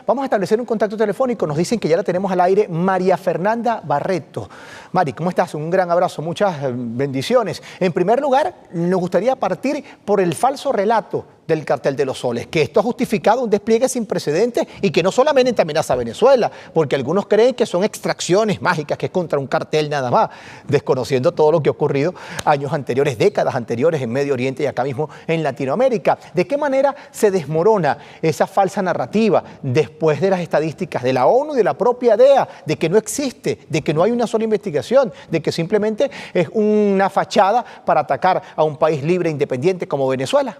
Vamos a establecer un contacto telefónico. Nos dicen que ya la tenemos al aire, María Fernanda Barreto. Mari, ¿cómo estás? Un gran abrazo, muchas bendiciones. En primer lugar, nos gustaría partir por el falso relato del Cartel de los Soles, que esto ha justificado un despliegue sin precedentes y que no solamente amenaza a Venezuela, porque algunos creen que son extracciones mágicas, que es contra un cartel nada más, desconociendo todo lo que ha ocurrido años anteriores, décadas anteriores en Medio Oriente y acá mismo en Latinoamérica. ¿De qué manera se desmorona esa falsa narrativa después de las estadísticas de la ONU y de la propia DEA, de que no existe, de que no hay una sola investigación, de que simplemente es una fachada para atacar a un país libre e independiente como Venezuela?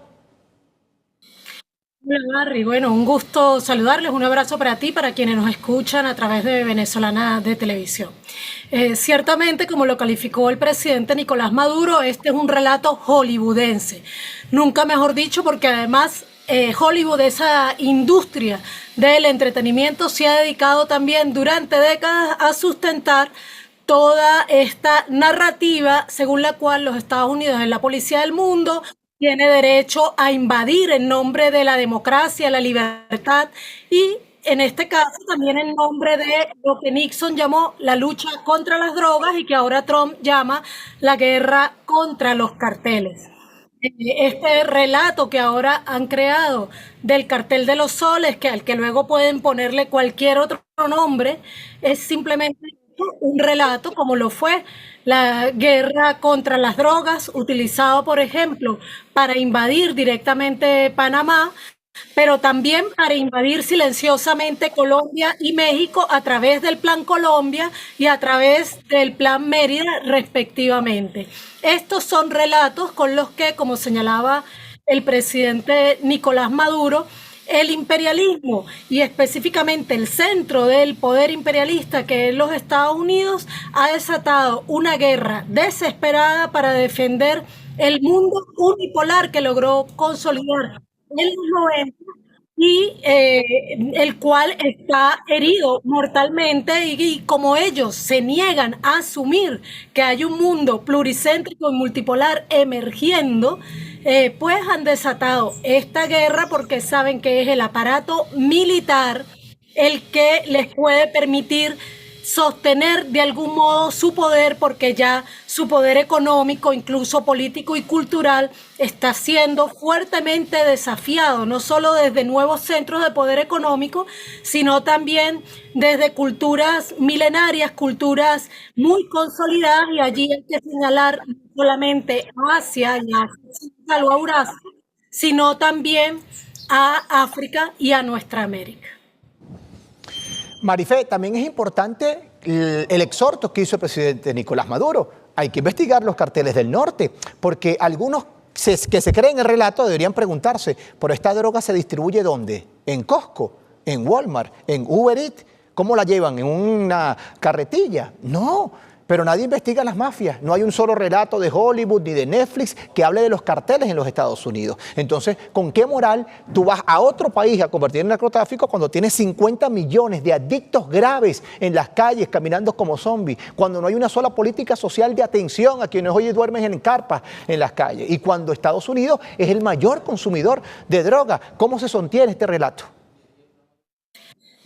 Hola, Barry. Bueno, un gusto saludarles. Un abrazo para ti, para quienes nos escuchan a través de Venezolana de Televisión. Ciertamente, como lo calificó el presidente Nicolás Maduro, este es un relato hollywoodense. Nunca mejor dicho, porque además Hollywood, esa industria del entretenimiento, se ha dedicado también durante décadas a sustentar toda esta narrativa según la cual los Estados Unidos es la policía del mundo, tiene derecho a invadir en nombre de la democracia, la libertad y en este caso también en nombre de lo que Nixon llamó la lucha contra las drogas y que ahora Trump llama la guerra contra los carteles. Este relato que ahora han creado del Cartel de los Soles, que al que luego pueden ponerle cualquier otro nombre, es simplemente un relato como lo fue la guerra contra las drogas, utilizado, por ejemplo, para invadir directamente Panamá, pero también para invadir silenciosamente Colombia y México a través del Plan Colombia y a través del Plan Mérida, respectivamente. Estos son relatos con los que, como señalaba el presidente Nicolás Maduro, el imperialismo y específicamente el centro del poder imperialista, que es los Estados Unidos, ha desatado una guerra desesperada para defender el mundo unipolar que logró consolidar en los 90 y el cual está herido mortalmente y como ellos se niegan a asumir que hay un mundo pluricéntrico y multipolar emergiendo, pues han desatado esta guerra porque saben que es el aparato militar el que les puede permitir sostener de algún modo su poder, porque ya su poder económico, incluso político y cultural, está siendo fuertemente desafiado, no solo desde nuevos centros de poder económico, sino también desde culturas milenarias, culturas muy consolidadas, y allí hay que señalar no solamente a Asia y a Eurasia, sino también a África y a nuestra América. Marifé, también es importante el exhorto que hizo el presidente Nicolás Maduro. Hay que investigar los carteles del norte, porque algunos que se creen el relato deberían preguntarse, ¿pero esta droga se distribuye dónde? ¿En Costco? ¿En Walmart? ¿En Uber Eats? ¿Cómo la llevan? ¿En una carretilla? No. Pero nadie investiga las mafias. No hay un solo relato de Hollywood ni de Netflix que hable de los carteles en los Estados Unidos. Entonces, ¿con qué moral tú vas a otro país a convertir en narcotráfico cuando tienes 50 millones de adictos graves en las calles caminando como zombies? Cuando no hay una sola política social de atención a quienes hoy duermen en carpas en las calles. Y cuando Estados Unidos es el mayor consumidor de droga. ¿Cómo se sostiene este relato?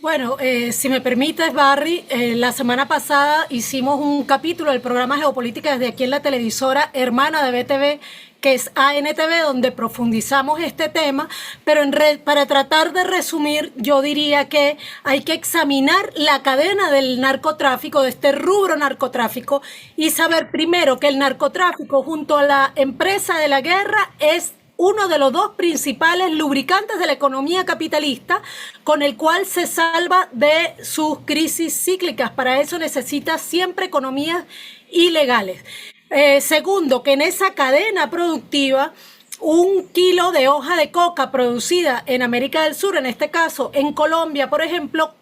Bueno, si me permites, Barry, la semana pasada hicimos un capítulo del programa Geopolítica desde aquí en la televisora hermana de BTV, que es ANTV, donde profundizamos este tema, pero para tratar de resumir, yo diría que hay que examinar la cadena del narcotráfico, de este rubro narcotráfico, y saber primero que el narcotráfico junto a la empresa de la guerra es uno de los dos principales lubricantes de la economía capitalista, con el cual se salva de sus crisis cíclicas. Para eso necesita siempre economías ilegales. Segundo, que en esa cadena productiva, un kilo de hoja de coca producida en América del Sur, en este caso en Colombia, por ejemplo,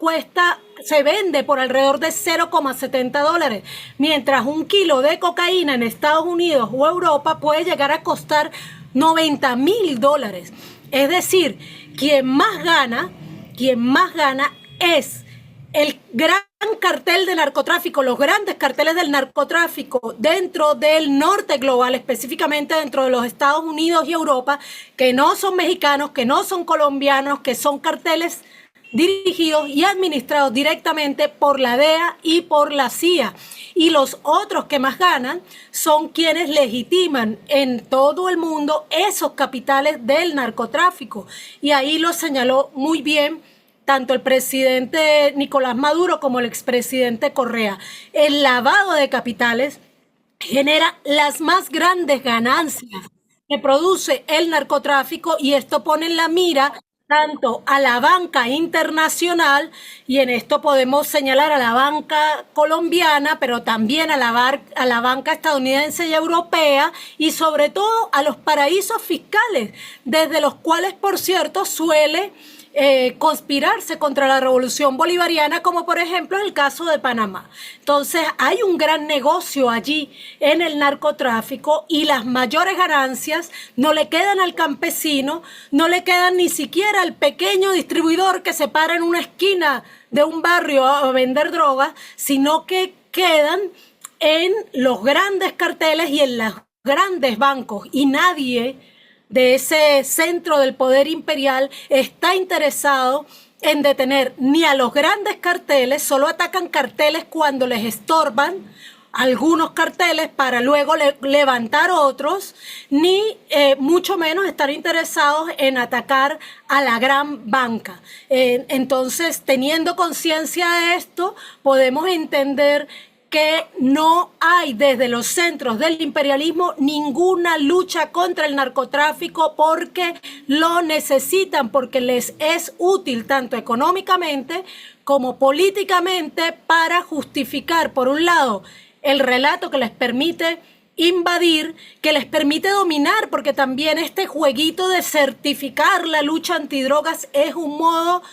se vende por alrededor de $0,70, mientras un kilo de cocaína en Estados Unidos o Europa puede llegar a costar $90,000. Es decir, quien más gana es el gran cartel de narcotráfico, los grandes carteles del narcotráfico dentro del norte global, específicamente dentro de los Estados Unidos y Europa, que no son mexicanos, que no son colombianos, que son carteles dirigidos y administrados directamente por la DEA y por la CIA. Y los otros que más ganan son quienes legitiman en todo el mundo esos capitales del narcotráfico. Y ahí lo señaló muy bien tanto el presidente Nicolás Maduro como el expresidente Correa. El lavado de capitales genera las más grandes ganancias que produce el narcotráfico, y esto pone en la mira tanto a la banca internacional, y en esto podemos señalar a la banca colombiana, pero también a la banca estadounidense y europea, y sobre todo a los paraísos fiscales, desde los cuales, por cierto, suele conspirarse contra la revolución bolivariana, como por ejemplo en el caso de Panamá. Entonces hay un gran negocio allí en el narcotráfico, y las mayores ganancias no le quedan al campesino, no le quedan ni siquiera al pequeño distribuidor que se para en una esquina de un barrio a vender drogas, sino que quedan en los grandes carteles y en los grandes bancos, y nadie de ese centro del poder imperial está interesado en detener ni a los grandes carteles. Solo atacan carteles cuando les estorban algunos carteles para luego levantar otros, ni mucho menos estar interesados en atacar a la gran banca. Entonces, teniendo conciencia de esto, podemos entender que no hay desde los centros del imperialismo ninguna lucha contra el narcotráfico, porque lo necesitan, porque les es útil tanto económicamente como políticamente para justificar, por un lado, el relato que les permite invadir, que les permite dominar, porque también este jueguito de certificar la lucha antidrogas es un modo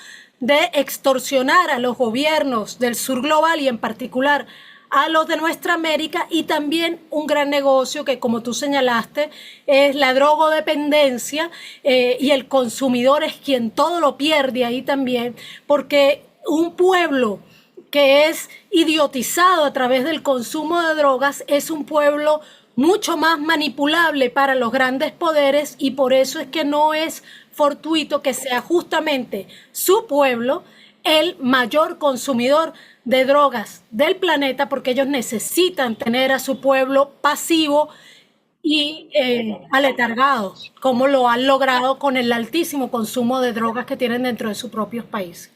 de extorsionar a los gobiernos del sur global y en particular a los de nuestra América, y también un gran negocio que, como tú señalaste, es la drogodependencia, y el consumidor es quien todo lo pierde ahí también, porque un pueblo que es idiotizado a través del consumo de drogas es un pueblo mucho más manipulable para los grandes poderes, y por eso es que no es fortuito que sea justamente su pueblo el mayor consumidor de drogas del planeta, porque ellos necesitan tener a su pueblo pasivo y aletargado, como lo han logrado con el altísimo consumo de drogas que tienen dentro de sus propios países.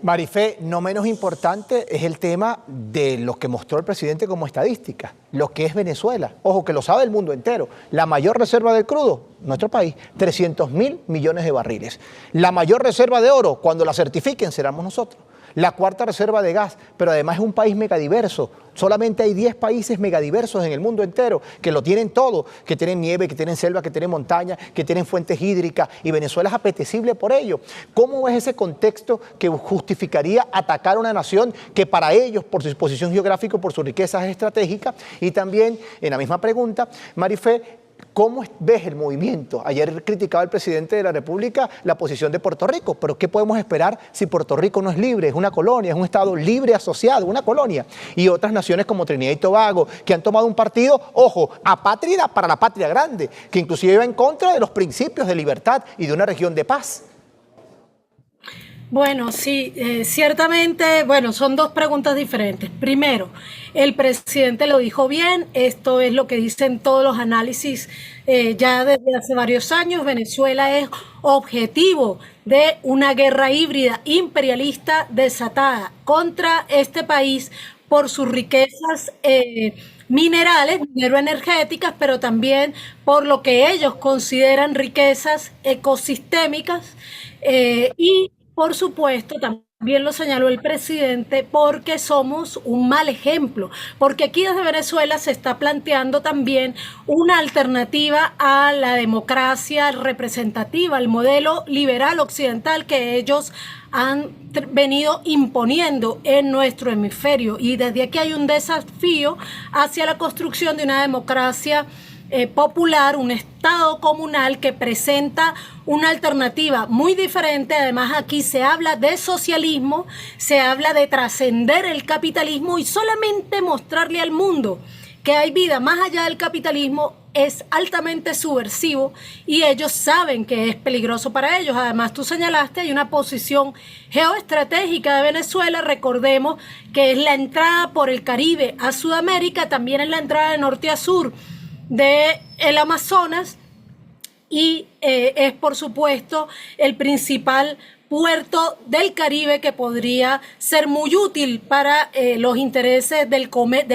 Marifé, no menos importante es el tema de lo que mostró el presidente como estadística, lo que es Venezuela. Ojo, que lo sabe el mundo entero. La mayor reserva de crudo, nuestro país, 300.000 millones de barriles. La mayor reserva de oro, cuando la certifiquen, seremos nosotros. La cuarta reserva de gas, pero además es un país megadiverso. Solamente hay 10 países megadiversos en el mundo entero que lo tienen todo, que tienen nieve, que tienen selva, que tienen montaña, que tienen fuentes hídricas, y Venezuela es apetecible por ello. ¿Cómo es ese contexto que justificaría atacar a una nación que para ellos, por su posición geográfica, por su riqueza, es estratégica? Y también, en la misma pregunta, Marifé, ¿cómo ves el movimiento? Ayer criticaba el presidente de la República la posición de Puerto Rico, pero ¿qué podemos esperar si Puerto Rico no es libre? Es una colonia, es un estado libre asociado, una colonia. Y otras naciones como Trinidad y Tobago, que han tomado un partido, ojo, apátrida para la patria grande, que inclusive va en contra de los principios de libertad y de una región de paz. Bueno, sí, ciertamente, bueno, son dos preguntas diferentes. Primero, el presidente lo dijo bien, esto es lo que dicen todos los análisis ya desde hace varios años. Venezuela es objetivo de una guerra híbrida imperialista desatada contra este país por sus riquezas minerales, mineroenergéticas, pero también por lo que ellos consideran riquezas ecosistémicas, y por supuesto, también lo señaló el presidente, porque somos un mal ejemplo, porque aquí desde Venezuela se está planteando también una alternativa a la democracia representativa, al modelo liberal occidental que ellos han venido imponiendo en nuestro hemisferio, y desde aquí hay un desafío hacia la construcción de una democracia popular, un Estado comunal que presenta una alternativa muy diferente. Además, aquí se habla de socialismo, se habla de trascender el capitalismo y solamente mostrarle al mundo que hay vida más allá del capitalismo, es altamente subversivo y ellos saben que es peligroso para ellos. Además, tú señalaste, hay una posición geoestratégica de Venezuela, recordemos que es la entrada por el Caribe a Sudamérica, también es la entrada de norte a sur del Amazonas y es por supuesto el principal puerto del Caribe que podría ser muy útil para los intereses del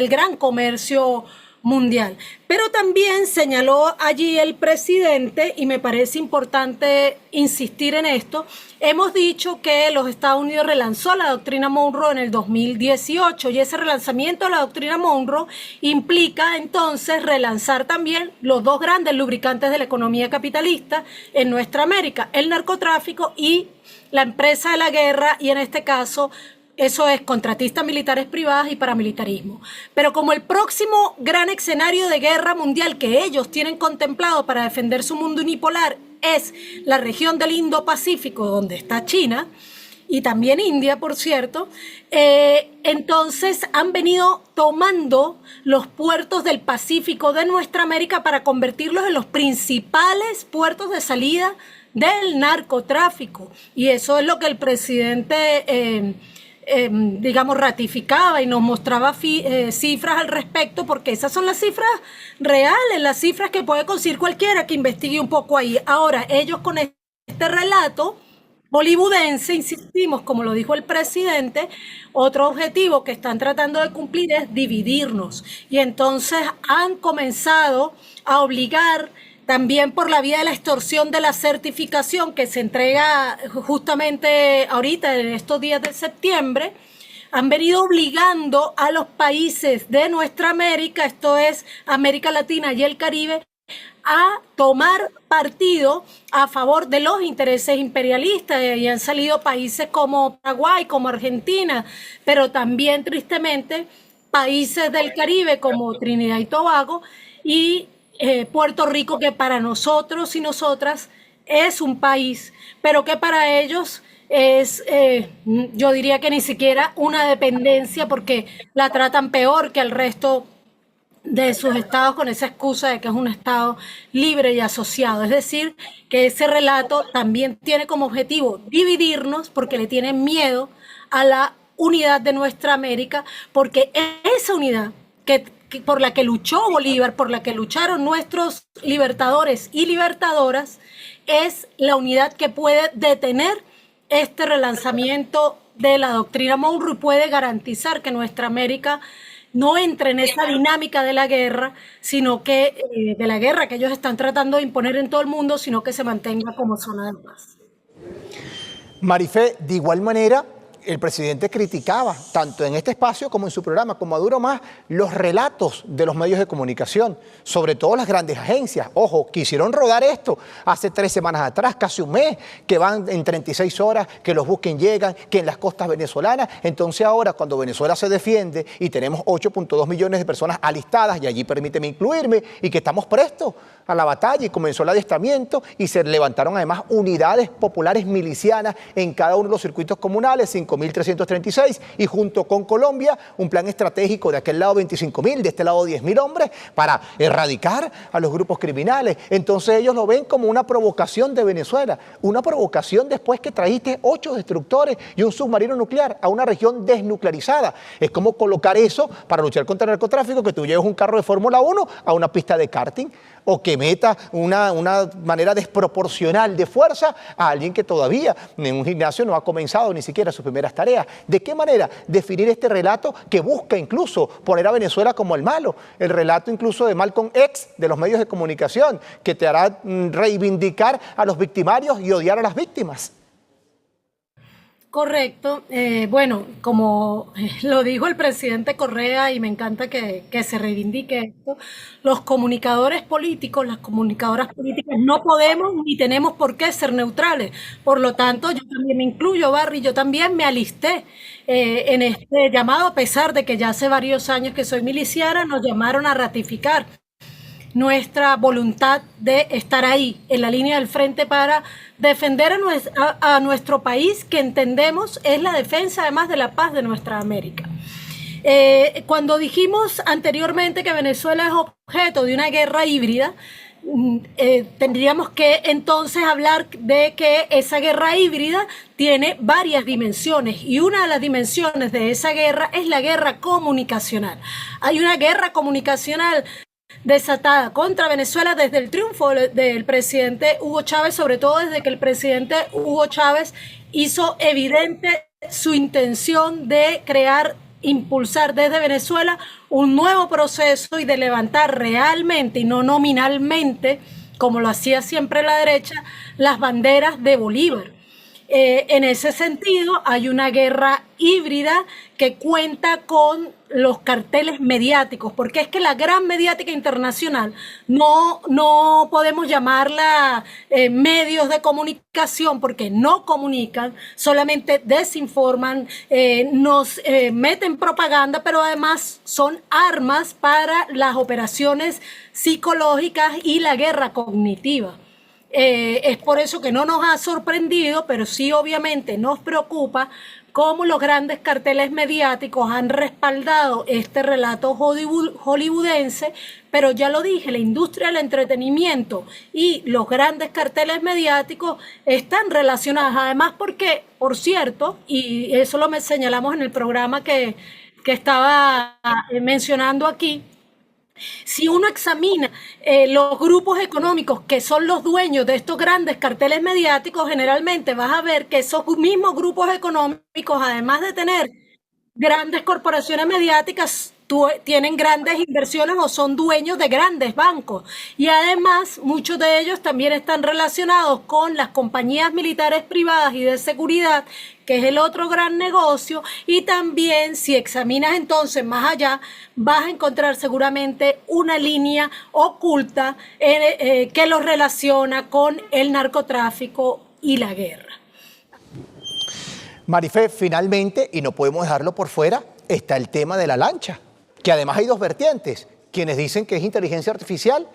gran comercio mundial. Pero también señaló allí el presidente, y me parece importante insistir en esto, hemos dicho que los Estados Unidos relanzó la doctrina Monroe en el 2018 y ese relanzamiento de la doctrina Monroe implica entonces relanzar también los dos grandes lubricantes de la economía capitalista en nuestra América, el narcotráfico y la empresa de la guerra, y en este caso eso es contratistas militares privadas y paramilitarismo. Pero como el próximo gran escenario de guerra mundial que ellos tienen contemplado para defender su mundo unipolar es la región del Indo-Pacífico, donde está China y también India, por cierto, entonces han venido tomando los puertos del Pacífico de nuestra América para convertirlos en los principales puertos de salida del narcotráfico. Y eso es lo que el presidente digamos, ratificaba y nos mostraba cifras al respecto, porque esas son las cifras reales, las cifras que puede conseguir cualquiera que investigue un poco ahí. Ahora, ellos con este relato hollywoodense, insistimos, como lo dijo el presidente, otro objetivo que están tratando de cumplir es dividirnos. Y entonces han comenzado a obligar, también por la vía de la extorsión de la certificación que se entrega justamente ahorita en estos días de septiembre, han venido obligando a los países de nuestra América, esto es América Latina y el Caribe, a tomar partido a favor de los intereses imperialistas. Y han salido países como Paraguay, como Argentina, pero también tristemente países del Caribe como Trinidad y Tobago y Puerto Rico, que para nosotros y nosotras es un país, pero que para ellos es, yo diría que ni siquiera una dependencia, porque la tratan peor que el resto de sus estados con esa excusa de que es un estado libre y asociado. Es decir, que ese relato también tiene como objetivo dividirnos, porque le tienen miedo a la unidad de nuestra América, porque esa unidad por la que luchó Bolívar, por la que lucharon nuestros libertadores y libertadoras, es la unidad que puede detener este relanzamiento de la doctrina Monroe y puede garantizar que nuestra América no entre en esa dinámica de la guerra, sino que de la guerra que ellos están tratando de imponer en todo el mundo, sino que se mantenga como zona de paz. Marifé, de igual manera, el presidente criticaba, tanto en este espacio como en su programa, con Maduro Más, los relatos de los medios de comunicación, sobre todo las grandes agencias. Ojo, quisieron rodar esto hace 3 semanas atrás, casi un mes, que van en 36 horas, que los buques llegan, que en las costas venezolanas. Entonces ahora, cuando Venezuela se defiende y tenemos 8.2 millones de personas alistadas, y allí permíteme incluirme, y que estamos prestos a la batalla, y comenzó el adiestramiento, y se levantaron además unidades populares milicianas en cada uno de los circuitos comunales, 5.336, y junto con Colombia, un plan estratégico de aquel lado 25.000, de este lado 10.000 hombres, para erradicar a los grupos criminales. Entonces ellos lo ven como una provocación de Venezuela, una provocación después que trajiste 8 destructores y un submarino nuclear a una región desnuclearizada. Es como colocar eso para luchar contra el narcotráfico, que tú lleves un carro de Fórmula 1 a una pista de karting, o que meta una manera desproporcional de fuerza a alguien que todavía en un gimnasio no ha comenzado ni siquiera sus primeras tareas. ¿De qué manera definir este relato que busca incluso poner a Venezuela como el malo? El relato incluso de Malcolm X, de los medios de comunicación, que te hará reivindicar a los victimarios y odiar a las víctimas. Correcto. Bueno, como lo dijo el presidente Correa, y me encanta que se reivindique esto, los comunicadores políticos, las comunicadoras políticas no podemos ni tenemos por qué ser neutrales. Por lo tanto, yo también me incluyo, Barry, yo también me alisté en este llamado, a pesar de que ya hace varios años que soy miliciana, nos llamaron a ratificar nuestra voluntad de estar ahí, en la línea del frente, para defender a nuestro país, que entendemos es la defensa además de la paz de nuestra América. Cuando dijimos anteriormente que Venezuela es objeto de una guerra híbrida, tendríamos que entonces hablar de que esa guerra híbrida tiene varias dimensiones y una de las dimensiones de esa guerra es la guerra comunicacional. Hay una guerra comunicacional desatada contra Venezuela desde el triunfo del presidente Hugo Chávez, sobre todo desde que el presidente Hugo Chávez hizo evidente su intención de impulsar desde Venezuela un nuevo proceso y de levantar realmente y no nominalmente, como lo hacía siempre la derecha, las banderas de Bolívar. En ese sentido, hay una guerra híbrida que cuenta con los carteles mediáticos, porque es que la gran mediática internacional no podemos llamarla medios de comunicación porque no comunican, solamente desinforman, nos meten propaganda, pero además son armas para las operaciones psicológicas y la guerra cognitiva. Es por eso que no nos ha sorprendido, pero sí obviamente nos preocupa cómo los grandes carteles mediáticos han respaldado este relato hollywoodense, pero ya lo dije, la industria del entretenimiento y los grandes carteles mediáticos están relacionados, además porque, por cierto, y eso lo señalamos en el programa que estaba mencionando aquí, si uno examina los grupos económicos que son los dueños de estos grandes carteles mediáticos, generalmente vas a ver que esos mismos grupos económicos, además de tener grandes corporaciones mediáticas, tienen grandes inversiones o son dueños de grandes bancos. Y además, muchos de ellos también están relacionados con las compañías militares privadas y de seguridad, que es el otro gran negocio. Y también, si examinas entonces más allá, vas a encontrar seguramente una línea oculta que los relaciona con el narcotráfico y la guerra. Marifé, finalmente, y no podemos dejarlo por fuera, está el tema de la lancha, que además hay dos vertientes, quienes dicen que es inteligencia artificial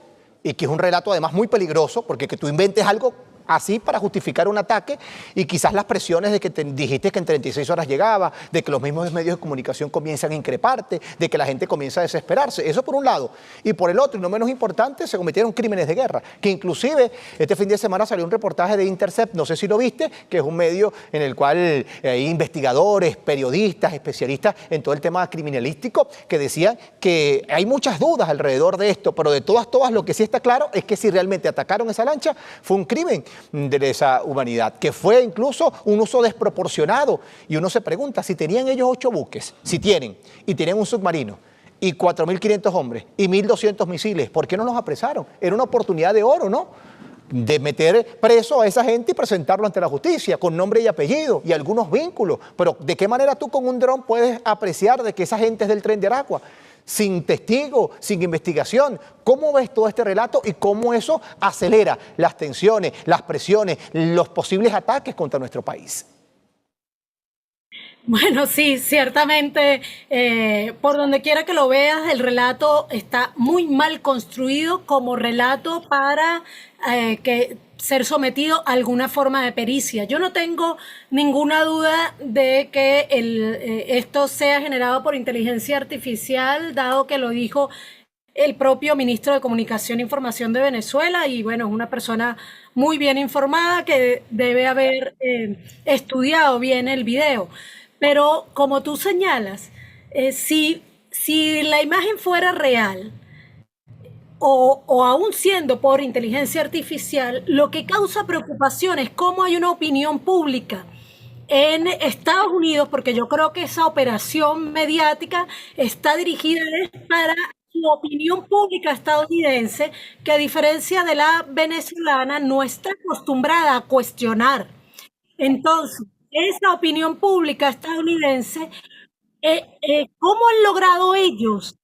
y que es un relato además muy peligroso, porque que tú inventes algo así para justificar un ataque y quizás las presiones de que dijiste que en 36 horas llegaba, de que los mismos medios de comunicación comienzan a increparte, de que la gente comienza a desesperarse. Eso por un lado. Y por el otro, y no menos importante, se cometieron crímenes de guerra, que inclusive este fin de semana salió un reportaje de Intercept, no sé si lo viste, que es un medio en el cual hay investigadores, periodistas, especialistas en todo el tema criminalístico, que decían que hay muchas dudas alrededor de esto, pero de todas lo que sí está claro es que si realmente atacaron esa lancha fue un crimen de lesa humanidad, que fue incluso un uso desproporcionado. Y uno se pregunta, si tenían ellos 8 buques, si tienen, y tenían un submarino, y 4.500 hombres, y 1.200 misiles, ¿por qué no los apresaron? Era una oportunidad de oro, ¿no? De meter preso a esa gente y presentarlo ante la justicia, con nombre y apellido, y algunos vínculos. Pero ¿de qué manera tú con un dron puedes apreciar de que esa gente es del Tren de Aragua? Sin testigo, sin investigación. ¿Cómo ves todo este relato y cómo eso acelera las tensiones, las presiones, los posibles ataques contra nuestro país? Bueno, sí, ciertamente, por donde quiera que lo veas, el relato está muy mal construido como relato para ser sometido a alguna forma de pericia. Yo no tengo ninguna duda de que esto sea generado por inteligencia artificial, dado que lo dijo el propio ministro de Comunicación e Información de Venezuela, y bueno, es una persona muy bien informada que debe haber estudiado bien el video. Pero como tú señalas, si la imagen fuera real, o aún siendo por inteligencia artificial, lo que causa preocupación es cómo hay una opinión pública en Estados Unidos, porque yo creo que esa operación mediática está dirigida para la opinión pública estadounidense, que a diferencia de la venezolana no está acostumbrada a cuestionar. Entonces, esa opinión pública estadounidense, ¿cómo han logrado ellos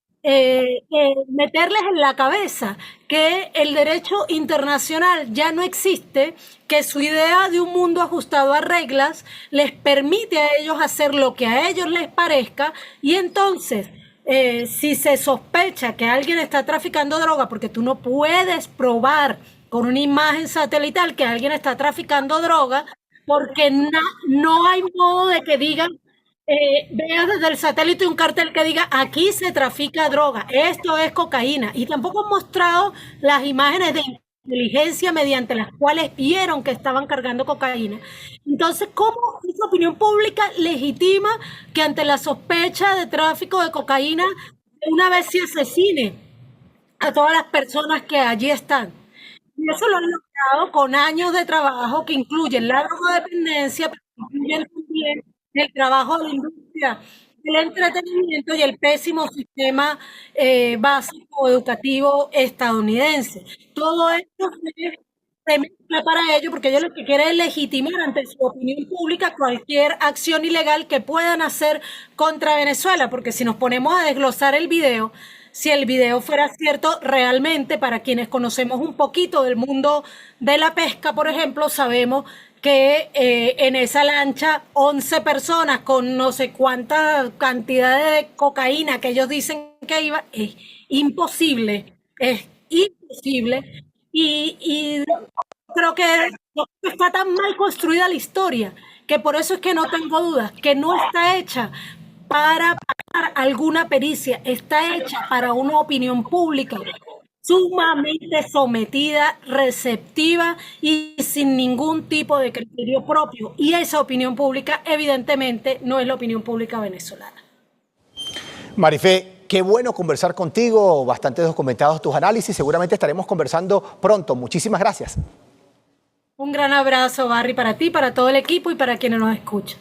meterles en la cabeza que el derecho internacional ya no existe, que su idea de un mundo ajustado a reglas les permite a ellos hacer lo que a ellos les parezca? Y entonces, si se sospecha que alguien está traficando droga, porque tú no puedes probar con una imagen satelital que alguien está traficando droga, porque no hay modo de que digan veas desde el satélite un cartel que diga aquí se trafica droga, esto es cocaína, y tampoco han mostrado las imágenes de inteligencia mediante las cuales vieron que estaban cargando cocaína. Entonces, ¿cómo esa opinión pública legitima que ante la sospecha de tráfico de cocaína de una vez se asesine a todas las personas que allí están? Y eso lo han logrado con años de trabajo que incluyen la drogodependencia, pero incluyen también el trabajo de la industria del entretenimiento y el pésimo sistema básico educativo estadounidense. Todo esto se mezcla para ello porque ellos lo que quieren es legitimar ante su opinión pública cualquier acción ilegal que puedan hacer contra Venezuela, porque si nos ponemos a desglosar el video, si el video fuera cierto realmente, para quienes conocemos un poquito del mundo de la pesca, por ejemplo, sabemos que en esa lancha 11 personas con no sé cuántas cantidades de cocaína que ellos dicen que iba, es imposible. Y creo que está tan mal construida la historia que por eso es que no tengo dudas, que no está hecha para pasar alguna pericia, está hecha para una opinión pública sumamente sometida, receptiva y sin ningún tipo de criterio propio. Y esa opinión pública evidentemente no es la opinión pública venezolana. Marifé, qué bueno conversar contigo, bastante documentados tus análisis, seguramente estaremos conversando pronto. Muchísimas gracias. Un gran abrazo, Barry, para ti, para todo el equipo y para quienes nos escuchan.